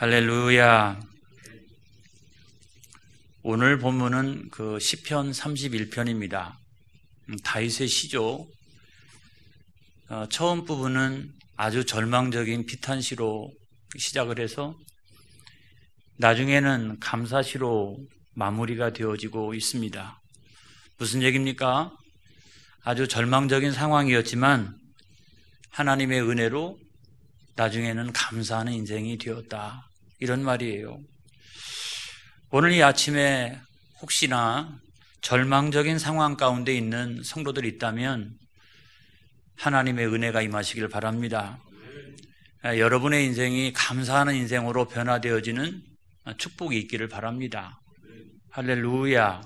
할렐루야. 오늘 본문은 그 시편 31편입니다. 다윗의 시죠. 처음 부분은 아주 절망적인 비탄시로 시작을 해서 나중에는 감사시로 마무리가 되어지고 있습니다. 무슨 얘기입니까? 아주 절망적인 상황이었지만 하나님의 은혜로 나중에는 감사하는 인생이 되었다, 이런 말이에요. 오늘 이 아침에 혹시나 절망적인 상황 가운데 있는 성도들이 있다면 하나님의 은혜가 임하시길 바랍니다. 여러분의 인생이 감사하는 인생으로 변화되어지는 축복이 있기를 바랍니다. 할렐루야.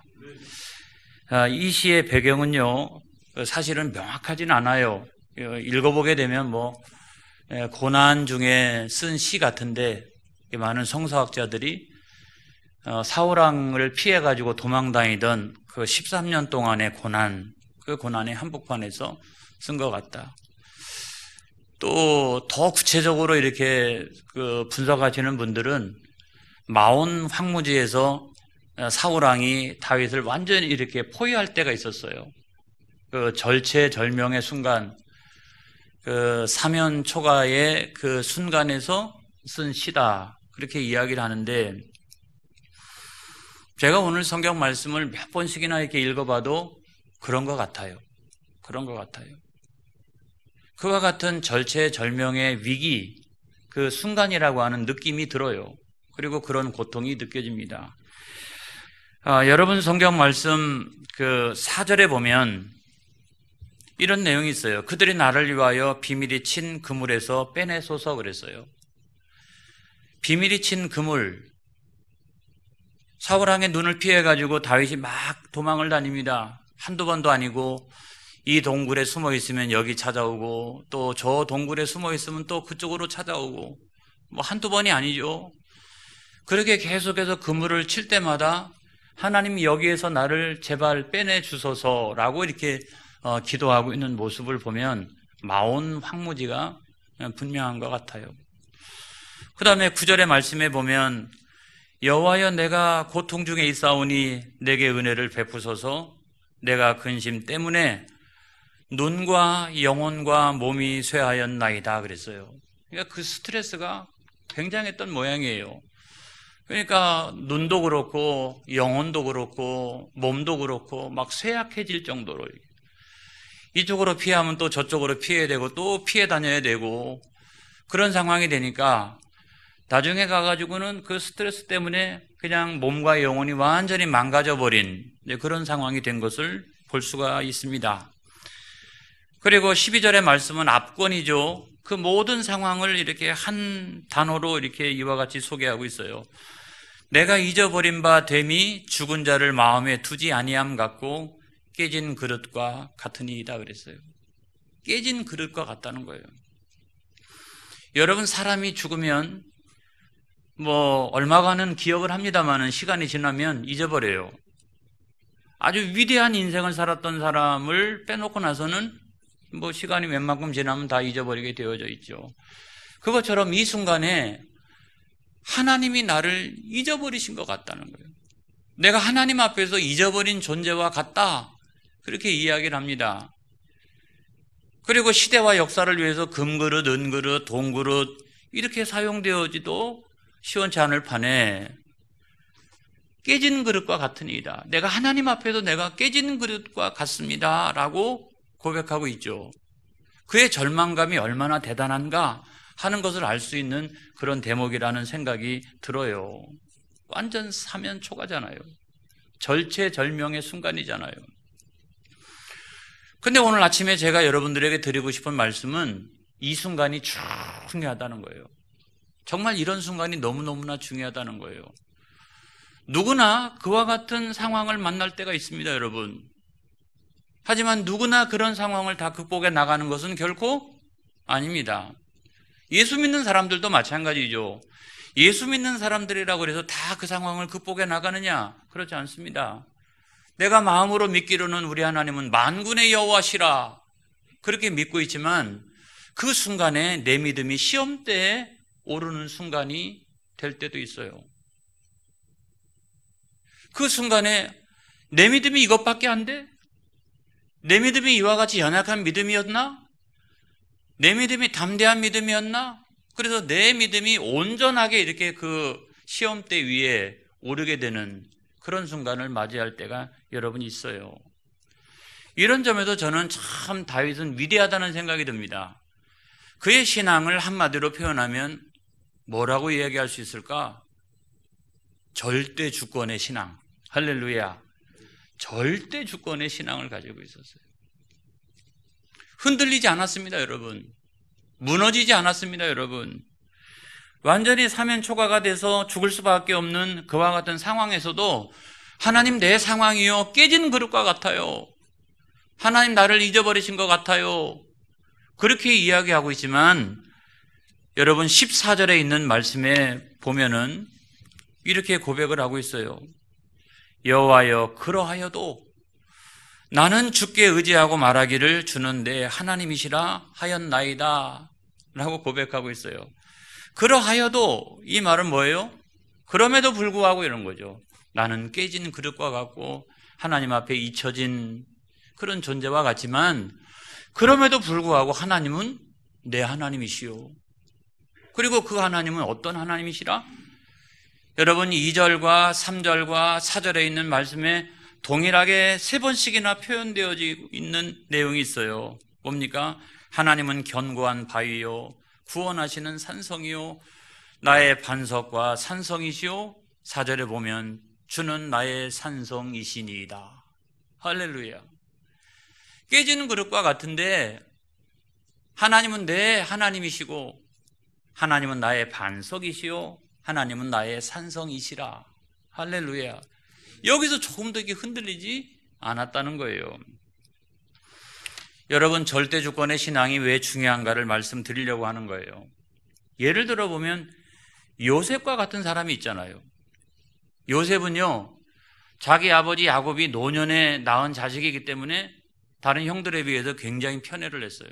이 시의 배경은요, 사실은 명확하진 않아요. 읽어보게 되면 고난 중에 쓴 시 같은데, 많은 성서학자들이 사울왕을 피해가지고 도망다니던 그 13년 동안의 고난, 그 고난의 한복판에서 쓴 것 같다. 또 더 구체적으로 이렇게 분석하시는 분들은 마온 황무지에서 사울왕이 다윗을 완전히 이렇게 포위할 때가 있었어요. 그 절체절명의 순간, 그 사면 초가의 그 순간에서 쓴 시다, 그렇게 이야기를 하는데, 제가 오늘 성경 말씀을 몇 번씩이나 이렇게 읽어봐도 그런 것 같아요. 그런 것 같아요. 그와 같은 절체절명의 위기, 그 순간이라고 하는 느낌이 들어요. 그리고 그런 고통이 느껴집니다. 여러분 성경 말씀 그 4절에 보면 이런 내용이 있어요. 그들이 나를 위하여 비밀이 친 그물에서 빼내소서 그랬어요. 비밀이 친 그물. 사울왕의 눈을 피해가지고 다윗이 막 도망을 다닙니다. 한두 번도 아니고, 이 동굴에 숨어 있으면 여기 찾아오고, 또 저 동굴에 숨어 있으면 또 그쪽으로 찾아오고, 한두 번이 아니죠. 그렇게 계속해서 그물을 칠 때마다 하나님 여기에서 나를 제발 빼내 주소서라고 이렇게 기도하고 있는 모습을 보면 마온 황무지가 분명한 것 같아요. 그 다음에 9절의 말씀에 보면 여호와여 내가 고통 중에 있사오니 내게 은혜를 베푸소서. 내가 근심 때문에 눈과 영혼과 몸이 쇠하였나이다 그랬어요. 그러니까 그 스트레스가 굉장했던 모양이에요. 그러니까 눈도 그렇고 영혼도 그렇고 몸도 그렇고 막 쇠약해질 정도로, 이쪽으로 피하면 또 저쪽으로 피해야 되고 또 피해 다녀야 되고, 그런 상황이 되니까 나중에 가가지고는 그 스트레스 때문에 그냥 몸과 영혼이 완전히 망가져버린 그런 상황이 된 것을 볼 수가 있습니다. 그리고 12절의 말씀은 압권이죠. 그 모든 상황을 이렇게 한 단어로 이렇게 이와 같이 소개하고 있어요. 내가 잊어버린 바 됨이 죽은 자를 마음에 두지 아니함 같고 깨진 그릇과 같으니이다 그랬어요. 깨진 그릇과 같다는 거예요. 여러분, 사람이 죽으면 얼마간은 기억을 합니다만은 시간이 지나면 잊어버려요. 아주 위대한 인생을 살았던 사람을 빼놓고 나서는 시간이 웬만큼 지나면 다 잊어버리게 되어져 있죠. 그것처럼 이 순간에 하나님이 나를 잊어버리신 것 같다는 거예요. 내가 하나님 앞에서 잊어버린 존재와 같다, 그렇게 이야기를 합니다. 그리고 시대와 역사를 위해서 금그릇, 은그릇, 동그릇 이렇게 사용되어지도 시원치 않을 판에 깨진 그릇과 같으니이다. 내가 하나님 앞에서 내가 깨진 그릇과 같습니다 라고 고백하고 있죠. 그의 절망감이 얼마나 대단한가 하는 것을 알 수 있는 그런 대목이라는 생각이 들어요. 완전 사면 초가잖아요. 절체절명의 순간이잖아요. 근데 오늘 아침에 제가 여러분들에게 드리고 싶은 말씀은 이 순간이 중요하다는 거예요. 정말 이런 순간이 너무너무나 중요하다는 거예요. 누구나 그와 같은 상황을 만날 때가 있습니다, 여러분. 하지만 누구나 그런 상황을 다 극복해 나가는 것은 결코 아닙니다. 예수 믿는 사람들도 마찬가지죠. 예수 믿는 사람들이라고 해서 다 그 상황을 극복해 나가느냐? 그렇지 않습니다. 내가 마음으로 믿기로는 우리 하나님은 만군의 여호와시라, 그렇게 믿고 있지만 그 순간에 내 믿음이 시험대에 오르는 순간이 될 때도 있어요. 그 순간에 내 믿음이 이것밖에 안 돼? 내 믿음이 이와 같이 연약한 믿음이었나? 내 믿음이 담대한 믿음이었나? 그래서 내 믿음이 온전하게 이렇게 그 시험대 위에 오르게 되는 그런 순간을 맞이할 때가 여러분 있어요. 이런 점에서 저는 참 다윗은 위대하다는 생각이 듭니다. 그의 신앙을 한마디로 표현하면 뭐라고 이야기할 수 있을까? 절대 주권의 신앙. 할렐루야. 절대 주권의 신앙을 가지고 있었어요. 흔들리지 않았습니다, 여러분. 무너지지 않았습니다, 여러분. 완전히 사면초가가 돼서 죽을 수밖에 없는 그와 같은 상황에서도 하나님 내 상황이요 깨진 그릇과 같아요. 하나님 나를 잊어버리신 것 같아요. 그렇게 이야기하고 있지만 여러분 14절에 있는 말씀에 보면은 이렇게 고백을 하고 있어요. 여호와여 그러하여도 나는 주께 의지하고 말하기를 주는 내 하나님이시라 하였나이다 라고 고백하고 있어요. 그러하여도 이 말은 뭐예요? 그럼에도 불구하고 이런 거죠. 나는 깨진 그릇과 같고 하나님 앞에 잊혀진 그런 존재와 같지만 그럼에도 불구하고 하나님은 내 하나님이시요. 그리고 그 하나님은 어떤 하나님이시라? 여러분 2절과 3절과 4절에 있는 말씀에 동일하게 3번씩이나 표현되어지고 있는 내용이 있어요. 뭡니까? 하나님은 견고한 바위요 구원하시는 산성이요 나의 반석과 산성이시요 4절에 보면 주는 나의 산성이시니이다. 할렐루야. 깨지는 그릇과 같은데 하나님은 내 하나님이시고 하나님은 나의 반석이시요 하나님은 나의 산성이시라. 할렐루야. 여기서 조금 더 이렇게 흔들리지 않았다는 거예요. 여러분 절대 주권의 신앙이 왜 중요한가를 말씀드리려고 하는 거예요. 예를 들어 보면 요셉과 같은 사람이 있잖아요. 요셉은요 자기 아버지 야곱이 노년에 낳은 자식이기 때문에 다른 형들에 비해서 굉장히 편애를 했어요.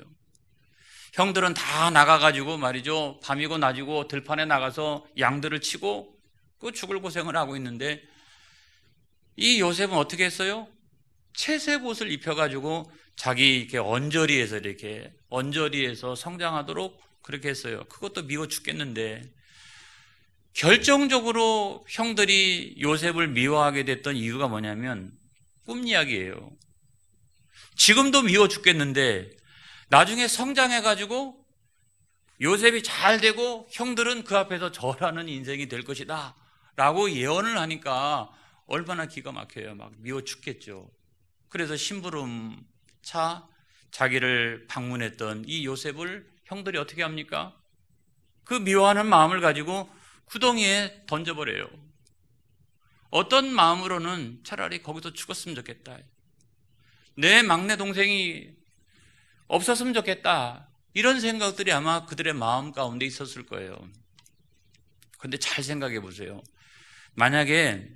형들은 다 나가가지고 말이죠 밤이고 낮이고 들판에 나가서 양들을 치고 그 죽을 고생을 하고 있는데 이 요셉은 어떻게 했어요? 채색 옷을 입혀가지고 자기 이렇게 언저리에서 성장하도록 그렇게 했어요. 그것도 미워 죽겠는데 결정적으로 형들이 요셉을 미워하게 됐던 이유가 뭐냐면 꿈 이야기예요. 지금도 미워 죽겠는데 나중에 성장해가지고 요셉이 잘 되고 형들은 그 앞에서 절하는 인생이 될 것이다 라고 예언을 하니까 얼마나 기가 막혀요. 막 미워 죽겠죠. 그래서 심부름차 자기를 방문했던 이 요셉을 형들이 어떻게 합니까? 그 미워하는 마음을 가지고 구덩이에 던져버려요. 어떤 마음으로는 차라리 거기서 죽었으면 좋겠다. 내 막내 동생이 없었으면 좋겠다. 이런 생각들이 아마 그들의 마음 가운데 있었을 거예요. 그런데 잘 생각해 보세요. 만약에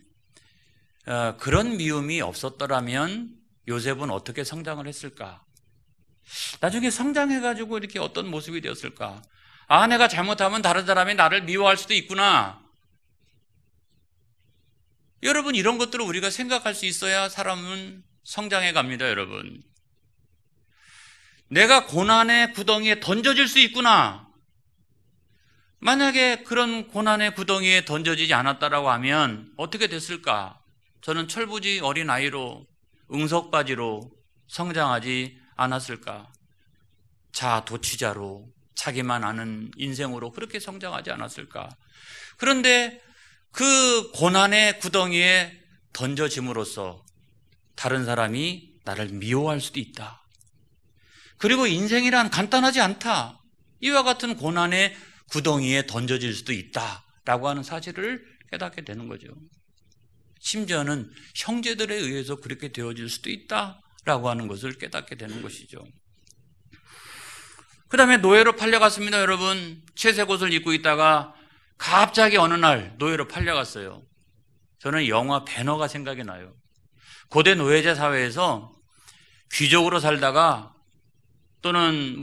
그런 미움이 없었더라면 요셉은 어떻게 성장을 했을까? 나중에 성장해가지고 이렇게 어떤 모습이 되었을까? 아, 내가 잘못하면 다른 사람이 나를 미워할 수도 있구나. 여러분, 이런 것들을 우리가 생각할 수 있어야 사람은 성장해 갑니다, 여러분. 내가 고난의 구덩이에 던져질 수 있구나. 만약에 그런 고난의 구덩이에 던져지지 않았다라고 하면 어떻게 됐을까? 저는 철부지 어린 아이로 응석바지로 성장하지 않았을까? 자도취자로 자기만 아는 인생으로 그렇게 성장하지 않았을까? 그런데 그 고난의 구덩이에 던져짐으로써 다른 사람이 나를 미워할 수도 있다. 그리고 인생이란 간단하지 않다. 이와 같은 고난의 구덩이에 던져질 수도 있다라고 하는 사실을 깨닫게 되는 거죠. 심지어는 형제들에 의해서 그렇게 되어질 수도 있다라고 하는 것을 깨닫게 되는 것이죠. 그 다음에 노예로 팔려갔습니다, 여러분. 채색 옷을 입고 있다가 갑자기 어느 날 노예로 팔려갔어요. 저는 영화 배너가 생각이 나요. 고대 노예제 사회에서 귀족으로 살다가 또는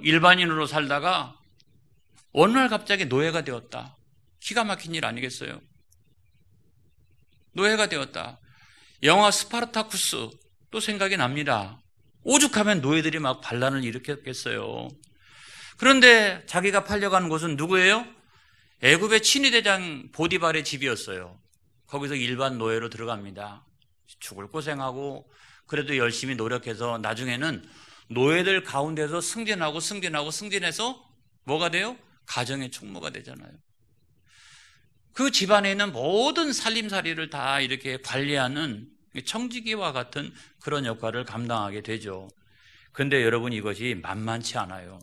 일반인으로 살다가 어느 날 갑자기 노예가 되었다. 기가 막힌 일 아니겠어요? 노예가 되었다. 영화 스파르타쿠스 또 생각이 납니다. 오죽하면 노예들이 막 반란을 일으켰겠어요. 그런데 자기가 팔려간 곳은 누구예요? 애굽의 친위대장 보디발의 집이었어요. 거기서 일반 노예로 들어갑니다. 죽을 고생하고 그래도 열심히 노력해서 나중에는 노예들 가운데서 승진해서 뭐가 돼요? 가정의 총무가 되잖아요. 그 집안에 있는 모든 살림살이를 다 이렇게 관리하는 청지기와 같은 그런 역할을 감당하게 되죠. 그런데 여러분, 이것이 만만치 않아요.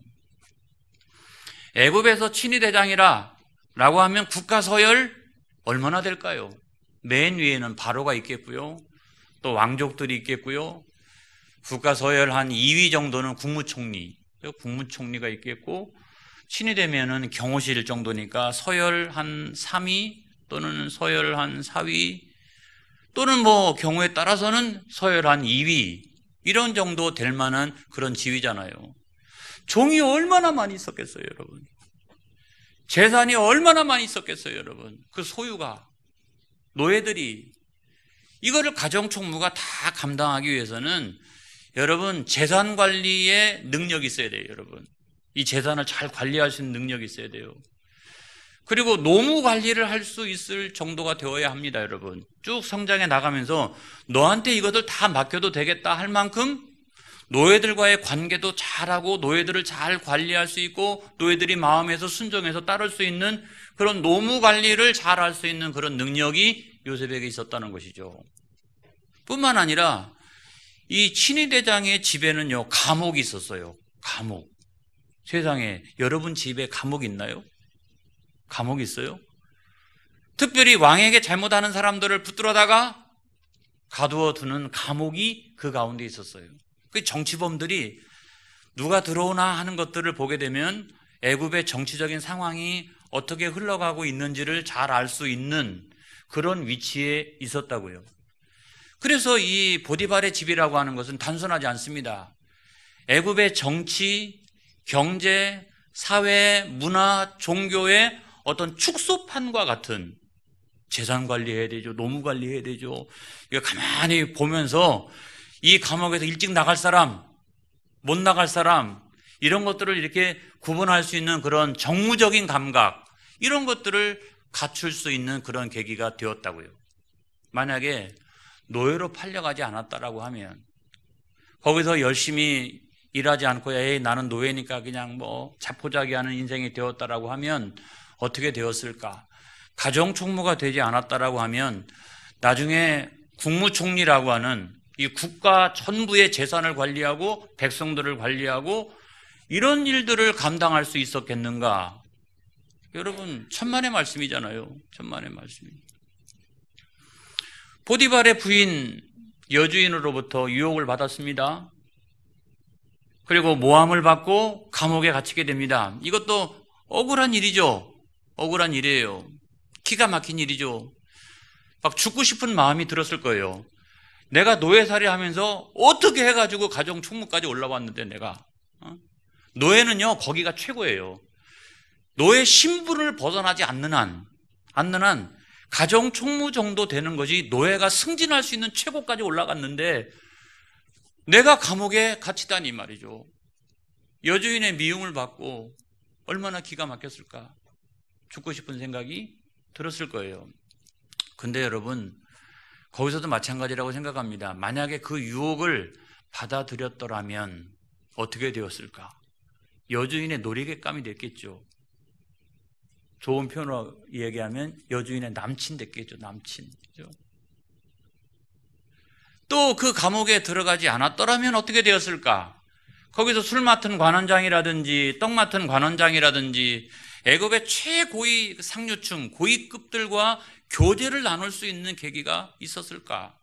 애굽에서 친위대장이라 라고 하면 국가 서열 얼마나 될까요? 맨 위에는 바로가 있겠고요. 또 왕족들이 있겠고요. 국가 서열 한 2위 정도는 국무총리가 있겠고, 신이 되면은 경호실 정도니까 서열 한 3위 또는 서열 한 4위 또는 뭐 경우에 따라서는 서열 한 2위 이런 정도 될 만한 그런 지위잖아요. 종이 얼마나 많이 있었겠어요, 여러분. 재산이 얼마나 많이 있었겠어요, 여러분. 그 소유가. 노예들이 이거를 가정총무가 다 감당하기 위해서는 여러분 재산 관리에 능력이 있어야 돼요, 여러분. 이 재산을 잘 관리할 수 있는 능력이 있어야 돼요. 그리고 노무 관리를 할 수 있을 정도가 되어야 합니다, 여러분. 쭉 성장해 나가면서 너한테 이것을 다 맡겨도 되겠다 할 만큼 노예들과의 관계도 잘하고 노예들을 잘 관리할 수 있고 노예들이 마음에서 순종해서 따를 수 있는 그런 노무 관리를 잘 할 수 있는 그런 능력이 요셉에게 있었다는 것이죠. 뿐만 아니라 이 친위대장의 집에는요, 감옥이 있었어요. 감옥. 세상에 여러분 집에 감옥 있나요? 감옥 있어요? 특별히 왕에게 잘못하는 사람들을 붙들어다가 가두어 두는 감옥이 그 가운데 있었어요. 그 정치범들이 누가 들어오나 하는 것들을 보게 되면 애굽의 정치적인 상황이 어떻게 흘러가고 있는지를 잘 알 수 있는 그런 위치에 있었다고요. 그래서 이 보디발의 집이라고 하는 것은 단순하지 않습니다. 애굽의 정치, 경제, 사회, 문화, 종교의 어떤 축소판과 같은 재산 관리해야 되죠. 노무 관리해야 되죠. 이거 가만히 보면서 이 감옥에서 일찍 나갈 사람, 못 나갈 사람 이런 것들을 이렇게 구분할 수 있는 그런 정무적인 감각 이런 것들을 갖출 수 있는 그런 계기가 되었다고요. 만약에 노예로 팔려가지 않았다라고 하면 거기서 열심히 일하지 않고 나는 노예니까 그냥 뭐 자포자기하는 인생이 되었다라고 하면 어떻게 되었을까? 가정총무가 되지 않았다라고 하면 나중에 국무총리라고 하는 이 국가 전부의 재산을 관리하고 백성들을 관리하고 이런 일들을 감당할 수 있었겠는가? 여러분, 천만의 말씀이잖아요. 천만의 말씀입니다. 보디발의 부인 여주인으로부터 유혹을 받았습니다. 그리고 모함을 받고 감옥에 갇히게 됩니다. 이것도 억울한 일이죠. 억울한 일이에요. 기가 막힌 일이죠. 막 죽고 싶은 마음이 들었을 거예요. 내가 노예살이 하면서 어떻게 해가지고 가정 총무까지 올라왔는데 내가 노예는요 거기가 최고예요. 노예 신분을 벗어나지 않는 한 가정 총무 정도 되는 것이 노예가 승진할 수 있는 최고까지 올라갔는데 내가 감옥에 갇히다니 말이죠. 여주인의 미움을 받고 얼마나 기가 막혔을까. 죽고 싶은 생각이 들었을 거예요. 근데 여러분 거기서도 마찬가지라고 생각합니다. 만약에 그 유혹을 받아들였더라면 어떻게 되었을까? 여주인의 놀이객감이 됐겠죠. 좋은 표현으로 얘기하면 여주인의 남친 됐겠죠. 남친. 또 그 감옥에 들어가지 않았더라면 어떻게 되었을까? 거기서 술 맡은 관원장이라든지 떡 맡은 관원장이라든지 애굽의 최고위 상류층 고위급들과 교제를 나눌 수 있는 계기가 있었을까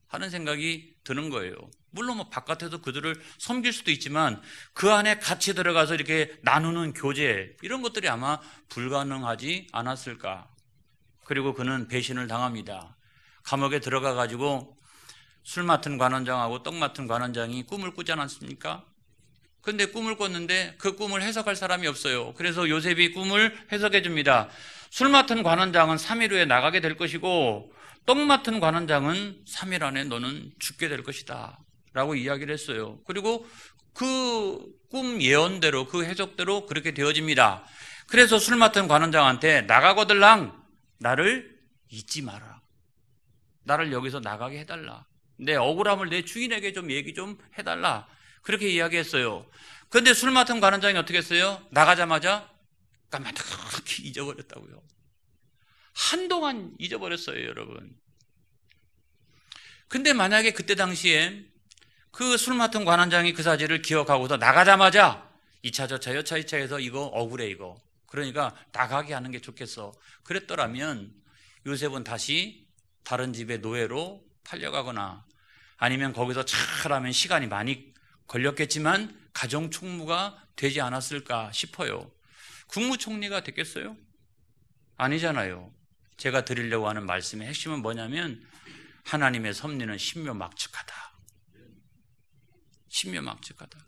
하는 생각이 드는 거예요. 물론 뭐 바깥에서 그들을 섬길 수도 있지만 그 안에 같이 들어가서 이렇게 나누는 교제 이런 것들이 아마 불가능하지 않았을까. 그리고 그는 배신을 당합니다. 감옥에 들어가 가지고 술 맡은 관원장하고 떡 맡은 관원장이 꿈을 꾸지 않았습니까? 그런데 꿈을 꿨는데 그 꿈을 해석할 사람이 없어요. 그래서 요셉이 꿈을 해석해 줍니다. 술 맡은 관원장은 3일 후에 나가게 될 것이고 떡 맡은 관원장은 3일 안에 너는 죽게 될 것이다 라고 이야기를 했어요. 그리고 그 꿈 예언대로, 그 해석대로 그렇게 되어집니다. 그래서 술 맡은 관원장한테 나가거들랑 나를 잊지 마라. 나를 여기서 나가게 해달라. 내 억울함을 내 주인에게 좀 얘기 좀 해달라. 그렇게 이야기했어요. 그런데 술 맡은 관원장이 어떻게 했어요? 나가자마자 까마득히 잊어버렸다고요. 한동안 잊어버렸어요, 여러분. 근데 만약에 그때 당시에 그 술 맡은 관원장이 그 사실을 기억하고서 나가자마자 2차, 저차, 여차, 2차에서 이거 억울해, 이거. 그러니까 나가게 하는 게 좋겠어. 그랬더라면 요셉은 다시 다른 집의 노예로 팔려가거나 아니면 거기서 잘하면 시간이 많이 걸렸겠지만 가정 총무가 되지 않았을까 싶어요. 국무총리가 됐겠어요? 아니잖아요. 제가 드리려고 하는 말씀의 핵심은 뭐냐면 하나님의 섭리는 신묘막측하다. 신묘막측하다.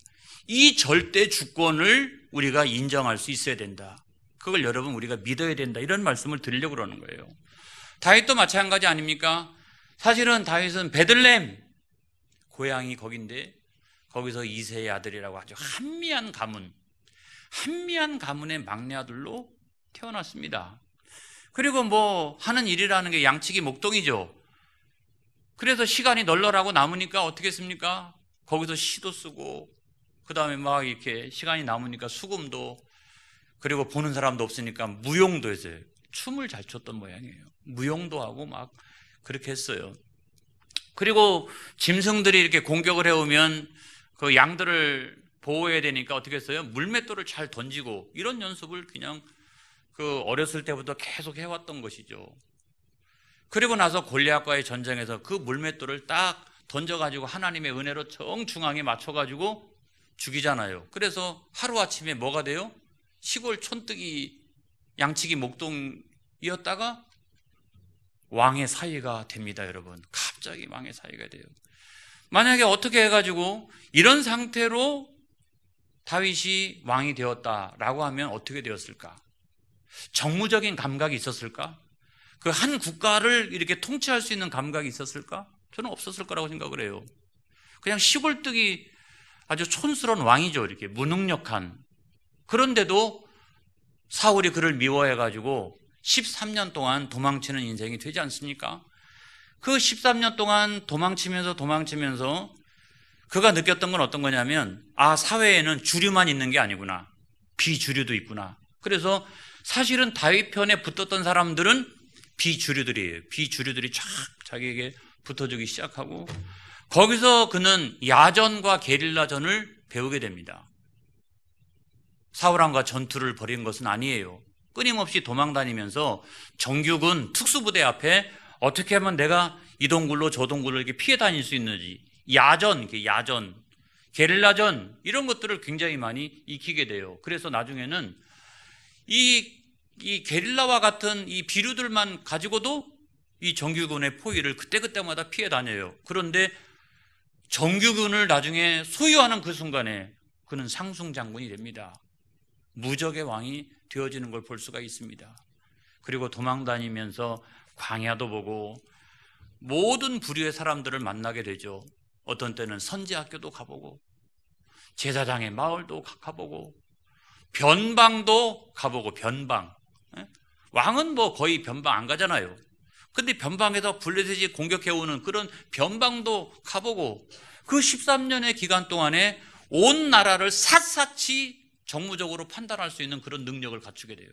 이 절대 주권을 우리가 인정할 수 있어야 된다. 그걸 여러분 우리가 믿어야 된다. 이런 말씀을 드리려고 그러는 거예요. 다윗도 마찬가지 아닙니까? 사실은 다윗은 베들레헴, 고향이 거긴데 거기서 이새의 아들이라고 아주 한미한 가문의 막내 아들로 태어났습니다. 그리고 뭐 하는 일이라는 게 양치기 목동이죠. 그래서 시간이 널널하고 남으니까 어떻게 했습니까? 거기서 시도 쓰고 그 다음에 막 이렇게 시간이 남으니까 수금도, 그리고 보는 사람도 없으니까 무용도 했어요. 춤을 잘 췄던 모양이에요. 무용도 하고 막 그렇게 했어요. 그리고 짐승들이 이렇게 공격을 해오면 그 양들을 보호해야 되니까 어떻게 했어요? 물맷돌을 잘 던지고, 이런 연습을 그냥 그 어렸을 때부터 계속 해왔던 것이죠. 그리고 나서 골리앗과의 전쟁에서 그 물맷돌을 딱 던져가지고 하나님의 은혜로 정중앙에 맞춰가지고 죽이잖아요. 그래서 하루아침에 뭐가 돼요? 시골 촌뜨기 양치기 목동이었다가 왕의 사위가 됩니다, 여러분. 갑자기 왕의 사위가 돼요. 만약에 어떻게 해가지고 이런 상태로 다윗이 왕이 되었다라고 하면 어떻게 되었을까? 정무적인 감각이 있었을까? 그 한 국가를 이렇게 통치할 수 있는 감각이 있었을까? 저는 없었을 거라고 생각을 해요. 그냥 시골뜨기 아주 촌스러운 왕이죠. 이렇게 무능력한. 그런데도 사울이 그를 미워해가지고 13년 동안 도망치는 인생이 되지 않습니까? 그 13년 동안 도망치면서 그가 느꼈던 건 어떤 거냐면, 아, 사회에는 주류만 있는 게 아니구나. 비주류도 있구나. 그래서 사실은 다윗 편에 붙었던 사람들은 비주류들이에요. 비주류들이 쫙 자기에게 붙어주기 시작하고, 거기서 그는 야전과 게릴라전을 배우게 됩니다. 사울왕과 전투를 벌인 것은 아니에요. 끊임없이 도망다니면서 정규군 특수부대 앞에 어떻게 하면 내가 이 동굴로 저 동굴로 이렇게 피해 다닐 수 있는지, 야전, 게릴라전, 이런 것들을 굉장히 많이 익히게 돼요. 그래서 나중에는 이 게릴라와 같은 이 비류들만 가지고도 이 정규군의 포위를 그때그때마다 피해 다녀요. 그런데 정규군을 나중에 소유하는 그 순간에 그는 상승장군이 됩니다. 무적의 왕이 되어지는 걸 볼 수가 있습니다. 그리고 도망다니면서 광야도 보고 모든 부류의 사람들을 만나게 되죠. 어떤 때는 선지학교도 가보고 제사장의 마을도 가보고 변방도 가보고, 변방. 왕은 뭐 거의 변방 안 가잖아요. 근데 변방에서 블레셋이 공격해오는 그런 변방도 가보고, 그 13년의 기간 동안에 온 나라를 샅샅이 정무적으로 판단할 수 있는 그런 능력을 갖추게 돼요.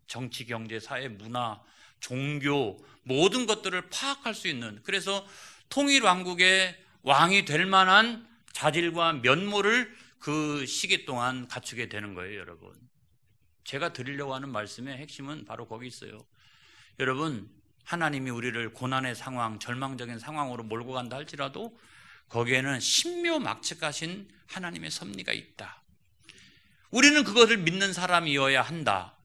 정치, 경제, 사회, 문화, 종교, 모든 것들을 파악할 수 있는, 그래서 통일왕국의 왕이 될 만한 자질과 면모를 그 시기 동안 갖추게 되는 거예요, 여러분. 제가 드리려고 하는 말씀의 핵심은 바로 거기 있어요. 여러분, 하나님이 우리를 고난의 상황, 절망적인 상황으로 몰고 간다 할지라도 거기에는 신묘막측하신 하나님의 섭리가 있다. 우리는 그것을 믿는 사람이어야 한다.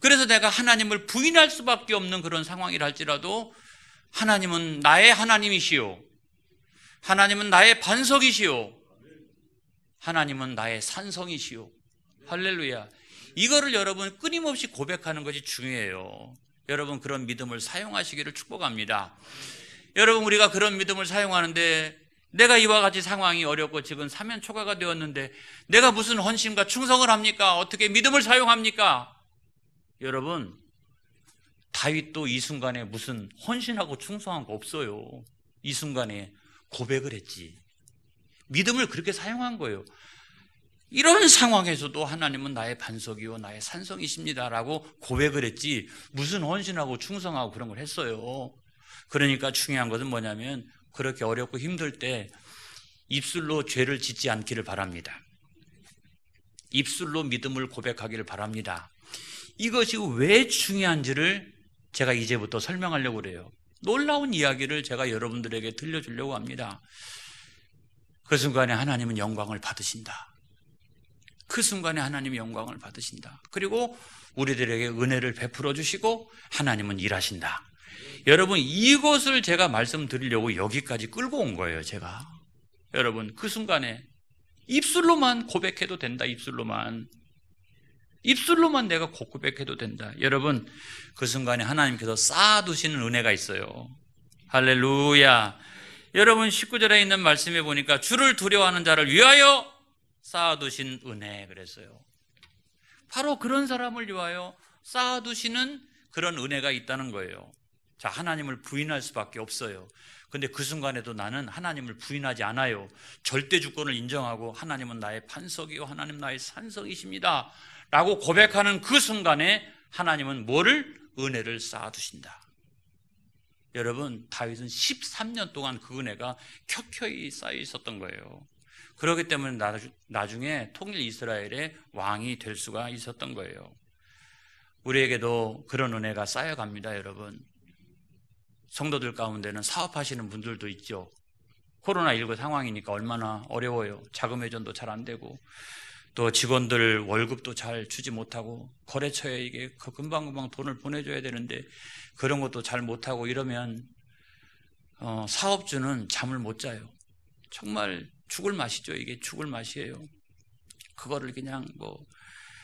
그래서 내가 하나님을 부인할 수밖에 없는 그런 상황이라 할지라도 하나님은 나의 하나님이시오. 하나님은 나의 반석이시오. 하나님은 나의 산성이시오. 할렐루야. 이거를 여러분 끊임없이 고백하는 것이 중요해요. 여러분 그런 믿음을 사용하시기를 축복합니다. 여러분 우리가 그런 믿음을 사용하는데 내가 이와 같이 상황이 어렵고 지금 사면 초과가 되었는데 내가 무슨 헌신과 충성을 합니까? 어떻게 믿음을 사용합니까? 여러분 다윗도 이 순간에 무슨 헌신하고 충성한 거 없어요. 이 순간에 고백을 했지. 믿음을 그렇게 사용한 거예요. 이런 상황에서도 하나님은 나의 반석이요 나의 산성이십니다 라고 고백을 했지 무슨 헌신하고 충성하고 그런 걸 했어요. 그러니까 중요한 것은 뭐냐면 그렇게 어렵고 힘들 때 입술로 죄를 짓지 않기를 바랍니다. 입술로 믿음을 고백하기를 바랍니다. 이것이 왜 중요한지를 제가 이제부터 설명하려고 그래요. 놀라운 이야기를 제가 여러분들에게 들려주려고 합니다. 그 순간에 하나님은 영광을 받으신다. 그 순간에 하나님이 영광을 받으신다. 그리고 우리들에게 은혜를 베풀어 주시고 하나님은 일하신다. 여러분 이것을 제가 말씀드리려고 여기까지 끌고 온 거예요. 제가 여러분 그 순간에 입술로만 고백해도 된다. 입술로만 내가 고백해도 된다. 여러분 그 순간에 하나님께서 쌓아두시는 은혜가 있어요. 할렐루야. 여러분 19절에 있는 말씀에 보니까 주를 두려워하는 자를 위하여 쌓아두신 은혜 그랬어요. 바로 그런 사람을 위하여 쌓아두시는 그런 은혜가 있다는 거예요. 자, 하나님을 부인할 수밖에 없어요. 근데 그 순간에도 나는 하나님을 부인하지 않아요. 절대 주권을 인정하고 하나님은 나의 반석이요 하나님 나의 산성이십니다 라고 고백하는 그 순간에 하나님은 뭐를? 은혜를 쌓아두신다. 여러분 다윗은 13년 동안 그 은혜가 켜켜이 쌓여 있었던 거예요. 그렇기 때문에 나중에 통일 이스라엘의 왕이 될 수가 있었던 거예요. 우리에게도 그런 은혜가 쌓여갑니다. 여러분 성도들 가운데는 사업하시는 분들도 있죠. 코로나19 상황이니까 얼마나 어려워요. 자금 회전도 잘 안 되고 또 직원들 월급도 잘 주지 못하고 거래처에 이게 금방금방 돈을 보내줘야 되는데 그런 것도 잘 못하고 이러면 사업주는 잠을 못 자요. 정말 죽을 맛이죠. 이게 죽을 맛이에요. 그거를 그냥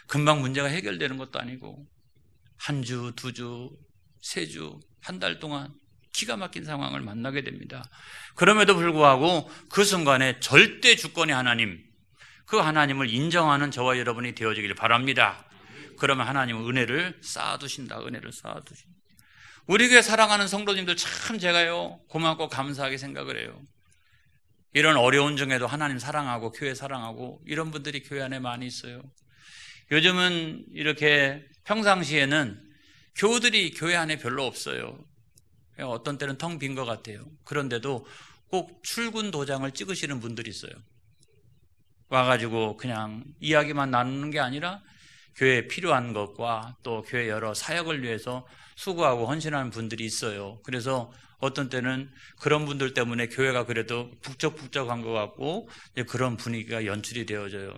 금방 문제가 해결되는 것도 아니고 한 주, 두 주, 세 주, 한 달 동안 기가 막힌 상황을 만나게 됩니다. 그럼에도 불구하고 그 순간에 절대 주권의 하나님, 그 하나님을 인정하는 저와 여러분이 되어지길 바랍니다. 그러면 하나님은 은혜를 쌓아두신다. 은혜를 쌓아두신다. 우리 교회 사랑하는 성도님들 참 제가요 고맙고 감사하게 생각을 해요. 이런 어려운 중에도 하나님 사랑하고 교회 사랑하고 이런 분들이 교회 안에 많이 있어요. 요즘은 이렇게 평상시에는 교우들이 교회 안에 별로 없어요. 어떤 때는 텅 빈 것 같아요. 그런데도 꼭 출근 도장을 찍으시는 분들이 있어요. 와가지고 그냥 이야기만 나누는 게 아니라 교회에 필요한 것과 또 교회 여러 사역을 위해서 수고하고 헌신하는 분들이 있어요. 그래서 어떤 때는 그런 분들 때문에 교회가 그래도 북적북적한 것 같고 그런 분위기가 연출이 되어져요.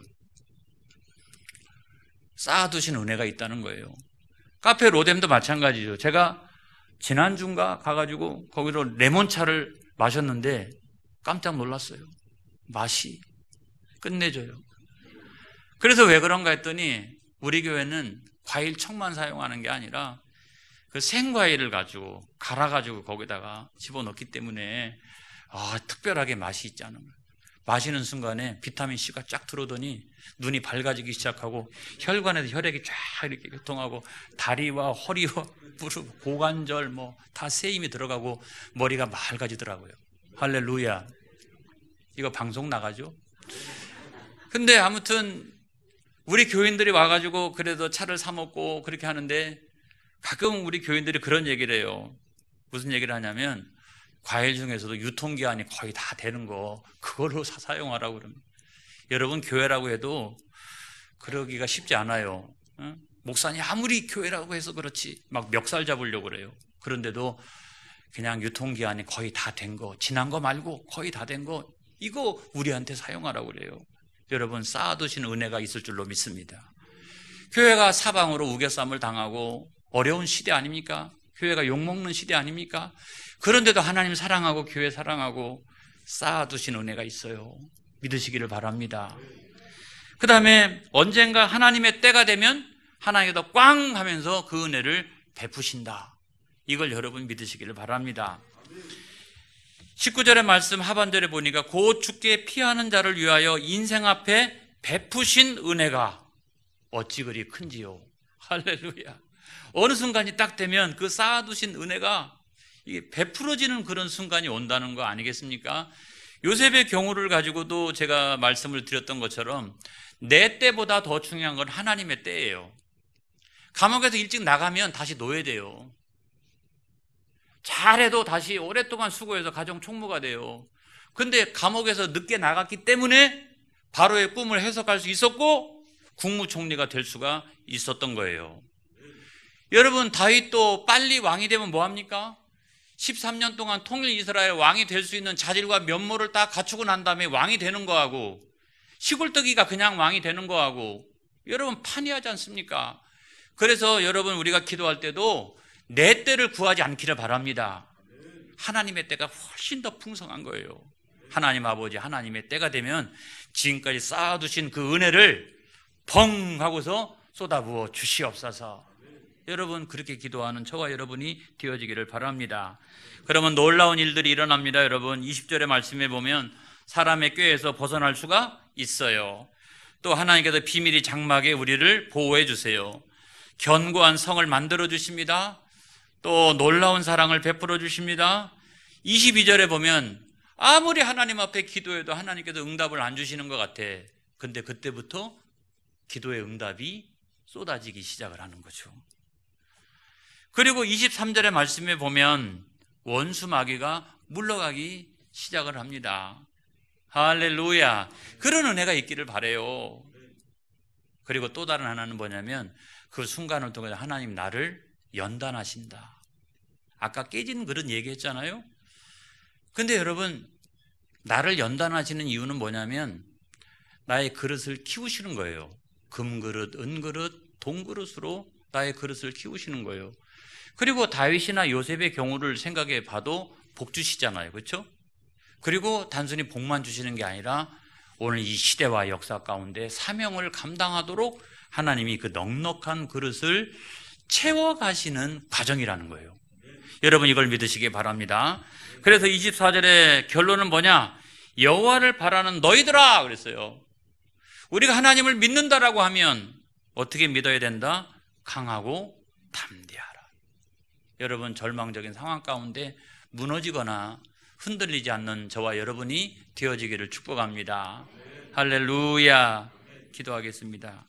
쌓아두신 은혜가 있다는 거예요. 카페 로뎀도 마찬가지죠. 제가 지난주인가 가가지고 거기서 레몬차를 마셨는데 깜짝 놀랐어요. 맛이 끝내줘요. 그래서 왜 그런가 했더니 우리 교회는 과일청만 사용하는 게 아니라 그 생과일을 가지고 갈아가지고 거기다가 집어넣기 때문에 특별하게 맛이 있지 않은 거예요. 마시는 순간에 비타민C가 쫙 들어오더니 눈이 밝아지기 시작하고 혈관에서 혈액이 쫙 이렇게 교통하고 다리와 허리와 무릎, 고관절 다 새 힘이 들어가고 머리가 맑아지더라고요. 할렐루야. 이거 방송 나가죠? 근데 아무튼 우리 교인들이 와가지고 그래도 차를 사 먹고 그렇게 하는데 가끔 우리 교인들이 그런 얘기를 해요. 무슨 얘기를 하냐면 과일 중에서도 유통기한이 거의 다 되는 거 그걸로 사용하라고 그럽니다. 여러분 교회라고 해도 그러기가 쉽지 않아요. 목사님 아무리 교회라고 해서 그렇지 막 멱살 잡으려고 그래요. 그런데도 그냥 유통기한이 거의 다 된 거, 지난 거 말고 거의 다 된 거 이거 우리한테 사용하라고 그래요. 여러분 쌓아두신 은혜가 있을 줄로 믿습니다. 교회가 사방으로 우겨쌈을 당하고 어려운 시대 아닙니까? 교회가 욕먹는 시대 아닙니까? 그런데도 하나님 사랑하고 교회 사랑하고 쌓아두신 은혜가 있어요. 믿으시기를 바랍니다. 그 다음에 언젠가 하나님의 때가 되면 하나님께서 꽝 하면서 그 은혜를 베푸신다. 이걸 여러분 믿으시기를 바랍니다. 19절의 말씀 하반절에 보니까 곧 주께 피하는 자를 위하여 인생 앞에 베푸신 은혜가 어찌 그리 큰지요. 할렐루야. 어느 순간이 딱 되면 그 쌓아두신 은혜가 이게 베풀어지는 그런 순간이 온다는 거 아니겠습니까? 요셉의 경우를 가지고도 제가 말씀을 드렸던 것처럼 내 때보다 더 중요한 건 하나님의 때예요. 감옥에서 일찍 나가면 다시 노예돼요. 잘해도 다시 오랫동안 수고해서 가정 총무가 돼요. 근데 감옥에서 늦게 나갔기 때문에 바로의 꿈을 해석할 수 있었고 국무총리가 될 수가 있었던 거예요. 여러분, 다윗도 빨리 왕이 되면 뭐합니까? 13년 동안 통일 이스라엘 왕이 될 수 있는 자질과 면모를 다 갖추고 난 다음에 왕이 되는 거하고 시골뜨기가 그냥 왕이 되는 거하고 여러분 판이하지 않습니까? 그래서 여러분 우리가 기도할 때도 내 때를 구하지 않기를 바랍니다. 하나님의 때가 훨씬 더 풍성한 거예요. 하나님 아버지 하나님의 때가 되면 지금까지 쌓아두신 그 은혜를 펑 하고서 쏟아부어 주시옵소서. 여러분 그렇게 기도하는 저와 여러분이 되어지기를 바랍니다. 그러면 놀라운 일들이 일어납니다. 여러분 20절의 말씀에 보면 사람의 꾀에서 벗어날 수가 있어요. 또 하나님께서 비밀이 장막에 우리를 보호해 주세요. 견고한 성을 만들어 주십니다. 또 놀라운 사랑을 베풀어 주십니다. 22절에 보면 아무리 하나님 앞에 기도해도 하나님께서 응답을 안 주시는 것 같아. 근데 그때부터 기도의 응답이 쏟아지기 시작을 하는 거죠. 그리고 23절의 말씀에 보면 원수 마귀가 물러가기 시작을 합니다. 할렐루야. 그런 은혜가 있기를 바라요. 그리고 또 다른 하나는 뭐냐면 그 순간을 통해서 하나님 나를 연단하신다. 아까 깨진 그릇 얘기했잖아요. 근데 여러분 나를 연단하시는 이유는 뭐냐면 나의 그릇을 키우시는 거예요. 금그릇, 은그릇, 동그릇으로 나의 그릇을 키우시는 거예요. 그리고 다윗이나 요셉의 경우를 생각해 봐도 복 주시잖아요. 그렇죠? 그리고 단순히 복만 주시는 게 아니라 오늘 이 시대와 역사 가운데 사명을 감당하도록 하나님이 그 넉넉한 그릇을 채워가시는 과정이라는 거예요. 여러분 이걸 믿으시기 바랍니다. 그래서 24절의 결론은 뭐냐? 여호와를 바라는 너희들아 그랬어요. 우리가 하나님을 믿는다라고 하면 어떻게 믿어야 된다? 강하고 담대하라. 여러분 절망적인 상황 가운데 무너지거나 흔들리지 않는 저와 여러분이 되어지기를 축복합니다. 할렐루야. 기도하겠습니다.